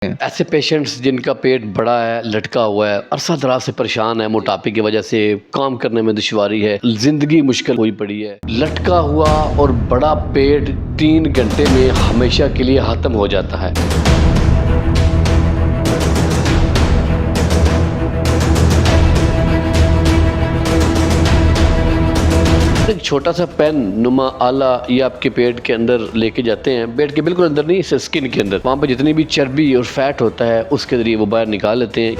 ऐसे पेशेंट्स जिनका पेट बड़ा है, लटका हुआ है, अरसा दराज से परेशान है, मोटापे की वजह से काम करने में दुश्वारी है, जिंदगी मुश्किल हुई पड़ी है, लटका हुआ और बड़ा पेट 3 घंटे में हमेशा के लिए ख़त्म हो जाता है। एक छोटा सा पेन नुमा आला ये आपके पेट के अंदर लेके जाते हैं, पेट के बिल्कुल अंदर नहीं, इस स्किन के अंदर, वहाँ पे जितनी भी चर्बी और फैट होता है उसके ज़रिए वो बाहर निकाल लेते हैं।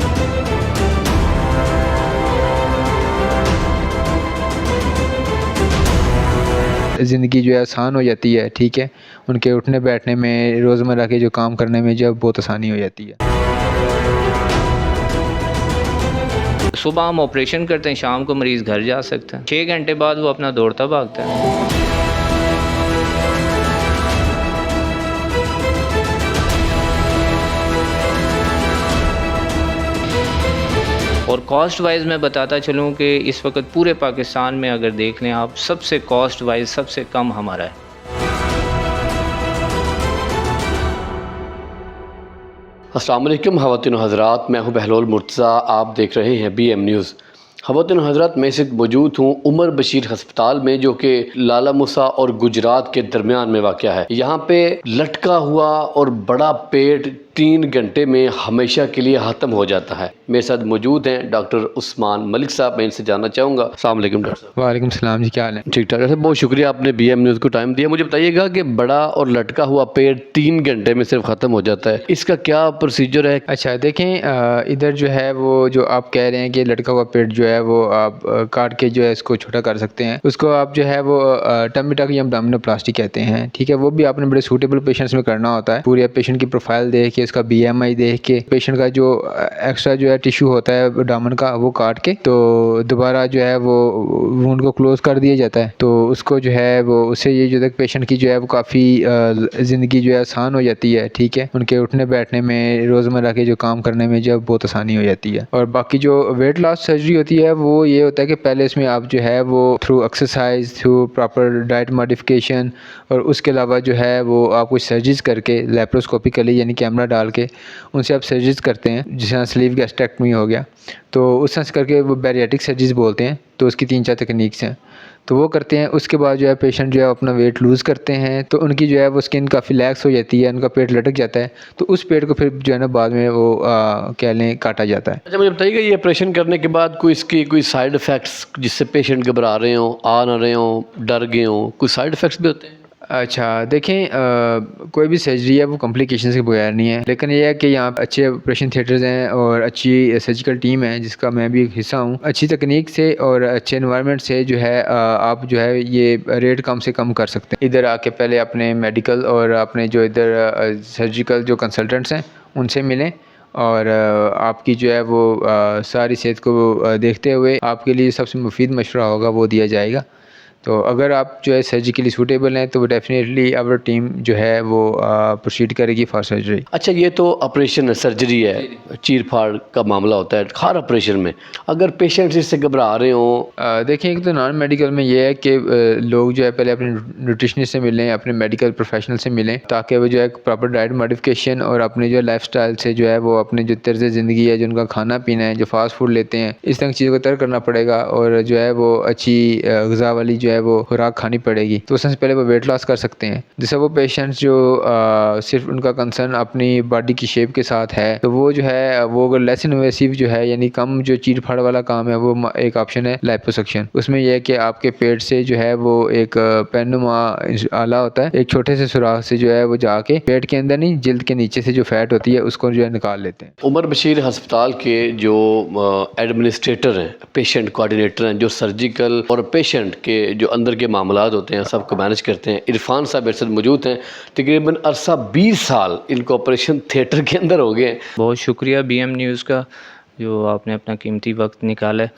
ज़िंदगी जो है आसान हो जाती है, ठीक है। उनके उठने बैठने में, रोज़मर्रा के जो काम करने में जो बहुत आसानी हो जाती है। सुबह हम ऑपरेशन करते हैं, शाम को मरीज़ घर जा सकता है, 6 घंटे बाद वो अपना दौड़ता भागता है। और कॉस्ट वाइज मैं बताता चलूँ कि इस वक्त पूरे पाकिस्तान में अगर देख लें आप, सबसे कॉस्ट वाइज सबसे कम हमारा है। अस्सलाम वालेकुम ख़वातीन व हज़रात, मैं हूं बहलोल मुर्तज़ा, आप देख रहे हैं BM न्यूज़। ख़वातीन व हज़रात, मैं इस वक्त मौजूद हूं उमर बशीर हस्पताल में, जो कि लाला मूसा और गुजरात के दरमियान में वाक़या है। यहाँ पे लटका हुआ और बड़ा पेट 3 घंटे में हमेशा के लिए ख़त्म हो जाता है। मेरे साथ मौजूद हैं डॉक्टर उस्मान मलिक साहब, मैं इनसे जानना चाहूँगा। अस्सलाम वालेकुम डॉक्टर साहब। वालेकुम सलाम जी, क्या हाल है? ठीक ठाक है, बहुत शुक्रिया आपने BM न्यूज़ को टाइम दिया। मुझे बताइएगा कि बड़ा और लटका हुआ पेट 3 घंटे में सिर्फ ख़त्म हो जाता है, इसका क्या प्रोसीजर है? अच्छा देखें, इधर जो है वो जो आप कह रहे हैं कि लटका हुआ पेट जो है वो आप काट के जो है इसको छोटा कर सकते हैं। उसको आप जो है वो टमी टक या abdominoplasty कहते हैं, ठीक है। वो भी आपने बड़े सूटेबल पेशेंट्स में करना होता है। पूरे पेशेंट की प्रोफाइल देख के, उसका BMI देख के, पेशेंट का जो एक्स्ट्रा जो है टिश्यू होता है abdomen का, वो काट के तो दोबारा जो है वो वुंड को क्लोज कर दिया जाता है। तो उसको जो है वो उससे ये जो तक पेशेंट की जो है वो काफ़ी ज़िंदगी जो है आसान हो जाती है, ठीक है। उनके उठने बैठने में, रोज़मर्रा के जो काम करने में जो बहुत आसानी हो जाती है। और बाकी जो वेट लॉस सर्जरी होती है वो ये होता है कि पहले इसमें आप जो है वो through exercise, through proper diet modification, और उसके अलावा जो है वो आप कुछ सर्जरीज करके लैप्रोस्कोपिकली यानी कैमरा डाल के उनसे आप सर्जरीज करते हैं, जिस स्लीव गैस्ट्रेक्टमी हो गया, तो उस तरह से करके वो बैरियाटिक सर्जरीज बोलते हैं। तो उसकी 3-4 तकनीक्स हैं, तो वो करते हैं। उसके बाद जो है पेशेंट जो है अपना वेट लूज़ करते हैं, तो उनकी जो है वो स्किन काफ़ी रिलैक्स हो जाती है, उनका पेट लटक जाता है। तो उस पेट को फिर जो है ना बाद में वो कह लें काटा जाता है। अच्छा, मुझे बताइएगा ये ऑपरेशन करने के बाद कोई इसकी कोई साइड इफ़ेक्ट्स, जिससे पेशेंट घबरा रहे हों, आ ना रहे हों, डर गए हों, कोई साइड इफ़ेक्ट्स भी होते हैं? अच्छा देखें, कोई भी सर्जरी है वो कॉम्प्लिकेशंस के बगैर नहीं है, लेकिन ये है कि यहाँ अच्छे ऑपरेशन थिएटर्स हैं और अच्छी सर्जिकल टीम है, जिसका मैं भी एक हिस्सा हूँ। अच्छी तकनीक से और अच्छे एनवायरनमेंट से जो है आप जो है ये रेट कम से कम कर सकते हैं। इधर आके पहले अपने मेडिकल और अपने जो इधर सर्जिकल जो कंसल्टेंट्स हैं उनसे मिलें, और आपकी जो है वो सारी सेहत को देखते हुए आपके लिए सबसे मुफीद मशवरा होगा वो दिया जाएगा। तो अगर आप जो है सर्जिकली सूटेबल हैं तो डेफिनेटली आवर टीम जो है वो प्रोसीड करेगी फॉर सर्जरी। अच्छा, ये तो ऑपरेशन है, सर्जरी है, चीर फाड़ का मामला होता है हर ऑपरेशन में। अगर पेशेंट्स इससे घबरा रहे हों, देखिए, एक तो नॉन मेडिकल में ये है कि लोग जो है पहले अपने न्यूट्रिशनिस्ट से मिलें, अपने मेडिकल प्रोफेशनल से मिलें, ताकि वो जो है प्रॉपर डाइट मॉडिफिकेशन और अपने जो लाइफस्टाइल से जो है वो अपने जो तर्ज ज़िंदगी है, जो उनका खाना पीना है, जो फास्ट फूड लेते हैं, इस तरह की चीज़ों को तर्क करना पड़ेगा, और जो है वो अच्छी ग़िज़ा वाली जो है वो खुराक खानी पड़ेगी। तो उससे पहले वो वेट लॉस कर सकते हैं। जैसे वो पेशेंट्स जो सिर्फ उनका कंसर्न अपनी बॉडी की शेप के साथ है, तो वो जो है वो अगर लेस इन्वेसिव जो है यानी कम जो चीर फाड़ वाला काम है, वो एक ऑप्शन है लाइपोसक्शन। उसमें यह है कि आपके पेट से जो है वो एक पेनुमा आला होता है, एक छोटे से सुराख से जो है वो जाके पेट के अंदर नहीं, जिल्द के नीचे से जो फैट होती है उसको जो है निकाल लेते हैं। उमर बशीर हस्पताल के जो एडमिनिस्ट्रेटर हैं, पेशेंट कोऑर्डिनेटर हैं, जो सर्जिकल और पेशेंट के जो अंदर के मामलात होते हैं सबको मैनेज करते हैं, इरफान साहब मेरे साथ मौजूद हैं। तकरीबन अरसा 20 साल इनको ऑपरेशन थिएटर के अंदर हो गए हैं। बहुत शुक्रिया BM न्यूज़ का, जो आपने अपना कीमती वक्त निकाला है।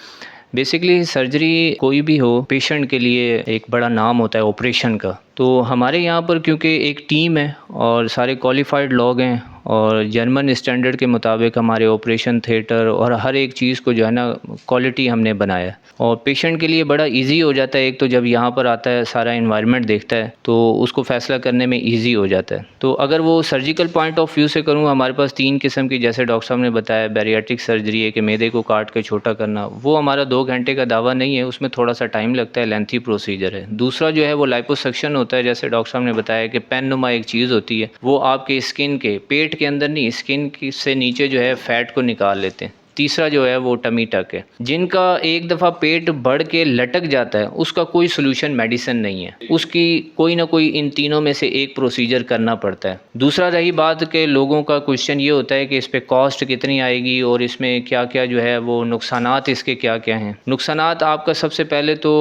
बेसिकली सर्जरी कोई भी हो, पेशेंट के लिए एक बड़ा नाम होता है ऑपरेशन का। तो हमारे यहाँ पर क्योंकि एक टीम है और सारे क्वालिफाइड लोग हैं और जर्मन स्टैंडर्ड के मुताबिक हमारे ऑपरेशन थिएटर और हर एक चीज़ को जो है ना क्वालिटी हमने बनाया और पेशेंट के लिए बड़ा इजी हो जाता है। एक तो जब यहाँ पर आता है सारा इन्वायरमेंट देखता है तो उसको फ़ैसला करने में इजी हो जाता है। तो अगर वो सर्जिकल पॉइंट ऑफ व्यू से करूँ, हमारे पास 3 किस्म की, जैसे डॉक्टर साहब ने बताया, बैरियाट्रिक सर्जरी है कि मैदे को काट के छोटा करना, वो हमारा 2 घंटे का दावा नहीं है, उसमें थोड़ा सा टाइम लगता है, लेंथी प्रोसीजर है। दूसरा जो है वो लाइपोसक्शन होता है, जैसे डॉक्टर साहब ने बताया कि पेन नुमा एक चीज़ होती है, वो आपके स्किन के, पेट के अंदर नहीं, स्किन से नीचे जो है फ़ैट को निकाल लेते हैं। तीसरा जो है वो टमी टक है। जिनका एक दफ़ा पेट बढ़ के लटक जाता है उसका कोई सोल्यूशन मेडिसिन नहीं है, उसकी कोई ना कोई इन तीनों में से एक प्रोसीजर करना पड़ता है। दूसरा रही बात कि लोगों का क्वेश्चन ये होता है कि इस पे कॉस्ट कितनी आएगी और इसमें क्या क्या जो है वो नुकसानात इसके क्या क्या हैं। नुकसानात आपका सबसे पहले तो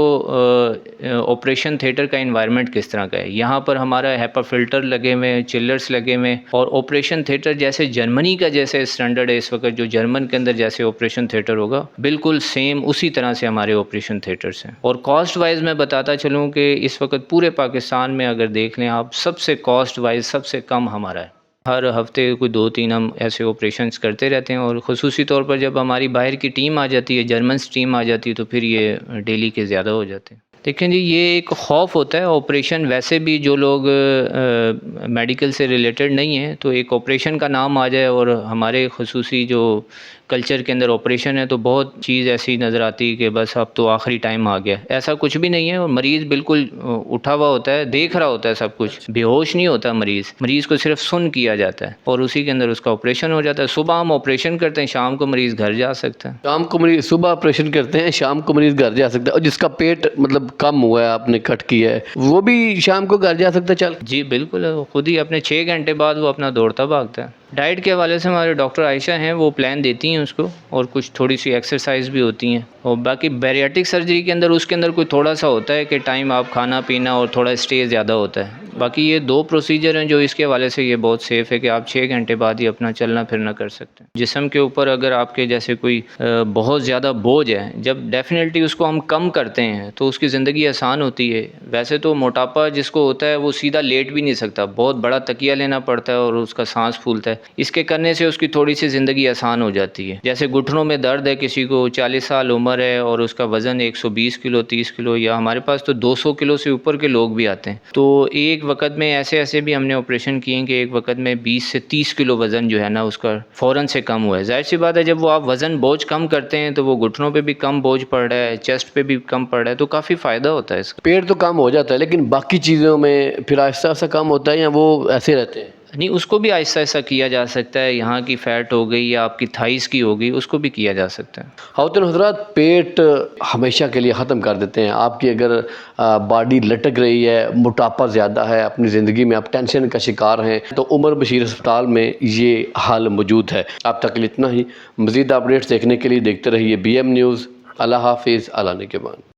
ऑपरेशन थिएटर का इन्वायरमेंट किस तरह का है। यहाँ पर हमारा हेपा फिल्टर लगे हुए हैं, चिल्लर्स लगे हुए हैं और ऑपरेशन थिएटर जैसे जर्मनी का जैसे स्टैंडर्ड है इस वक्त, जो जर्मन के अंदर जैसे ऑपरेशन थिएटर होगा बिल्कुल सेम उसी तरह से हमारे ऑपरेशन थिएटर्स हैं। और कॉस्ट वाइज मैं बताता चलूँ कि इस वक्त पूरे पाकिस्तान में अगर देख लें आप, सबसे कॉस्ट वाइज सबसे कम हमारा है। हर हफ्ते कोई 2-3 हम ऐसे ऑपरेशंस करते रहते हैं और ख़ुसूसी तौर पर जब हमारी बाहर की टीम आ जाती है, जर्मन टीम आ जाती है, तो फिर ये डेली के ज़्यादा हो जाते हैं। देखें जी, ये एक खौफ होता है ऑपरेशन, वैसे भी जो लोग मेडिकल से रिलेटेड नहीं है तो एक ऑपरेशन का नाम आ जाए और हमारे ख़ुसूसी जो कल्चर के अंदर ऑपरेशन है तो बहुत चीज़ ऐसी नज़र आती है कि बस अब तो आखिरी टाइम आ गया। ऐसा कुछ भी नहीं है और मरीज़ बिल्कुल उठा हुआ होता है, देख रहा होता है सब कुछ, बेहोश नहीं होता मरीज़ को सिर्फ सुन किया जाता है और उसी के अंदर उसका ऑपरेशन हो जाता है। सुबह हम ऑपरेशन करते हैं, शाम को मरीज़ घर जा सकता है। शाम को मरीज, सुबह ऑपरेशन करते हैं, शाम को मरीज घर जा सकता है। और जिसका पेट मतलब कम हुआ है, आपने कट किया है, वो भी शाम को घर जा सकता है चल? जी बिल्कुल, खुद ही अपने 6 घंटे बाद वो अपना दौड़ता भागता है। डाइट के हवाले से हमारे डॉक्टर आयशा हैं, वो प्लान देती हैं उसको और कुछ थोड़ी सी एक्सरसाइज भी होती हैं। और बाकी बैरियाट्रिक सर्जरी के अंदर उसके अंदर कोई थोड़ा सा होता है कि टाइम आप खाना पीना और थोड़ा स्टे ज़्यादा होता है। बाकी ये 2 प्रोसीजर हैं जो इसके हवाले से ये बहुत सेफ़ है कि आप 6 घंटे बाद ही अपना चलना फिरना कर सकते हैं। जिस्म के ऊपर अगर आपके जैसे कोई बहुत ज़्यादा बोझ है, जब डेफिनेटली उसको हम कम करते हैं तो उसकी ज़िंदगी आसान होती है। वैसे तो मोटापा जिसको होता है वो सीधा लेट भी नहीं सकता, बहुत बड़ा तकिया लेना पड़ता है और उसका सांस फूलता है। इसके करने से उसकी थोड़ी सी ज़िंदगी आसान हो जाती है। जैसे घुटनों में दर्द है, किसी को 40 साल उम्र है और उसका वज़न 120 किलो 30 किलो, या हमारे पास तो 200 किलो से ऊपर के लोग भी आते हैं। तो एक वक्त में ऐसे भी हमने ऑपरेशन किए हैं कि एक वक्त में 20 से 30 किलो वज़न जो है ना उसका फ़ौरन से कम हुआ है। जाहिर सी बात है, जब वो आप वज़न बोझ कम करते हैं तो वो घुटनों पे भी कम बोझ पड़ रहा है, चेस्ट पे भी कम पड़ रहा है, तो काफ़ी फ़ायदा होता है इसका। पेट तो कम हो जाता है लेकिन बाकी चीज़ों में फिर आहिस्ता आहिस्ता कम होता है या वो ऐसे रहते हैं? नहीं, उसको भी आहिस्ता आहिस्ता किया जा सकता है। यहाँ की फ़ैट हो गई या आपकी थाइस की हो गई, उसको भी किया जा सकता है। ख़वातीन हज़रात, पेट हमेशा के लिए ख़त्म कर देते हैं। आपकी अगर बॉडी लटक रही है, मोटापा ज़्यादा है, अपनी ज़िंदगी में आप टेंशन का शिकार हैं, तो उमर बशीर अस्पताल में ये हाल मौजूद है। आप तक इतना ही। मज़ीद अपडेट्स देखने के लिए देखते रहिए BM न्यूज़। अल्लाह हाफ़िज़, अल्लाह निगहबान।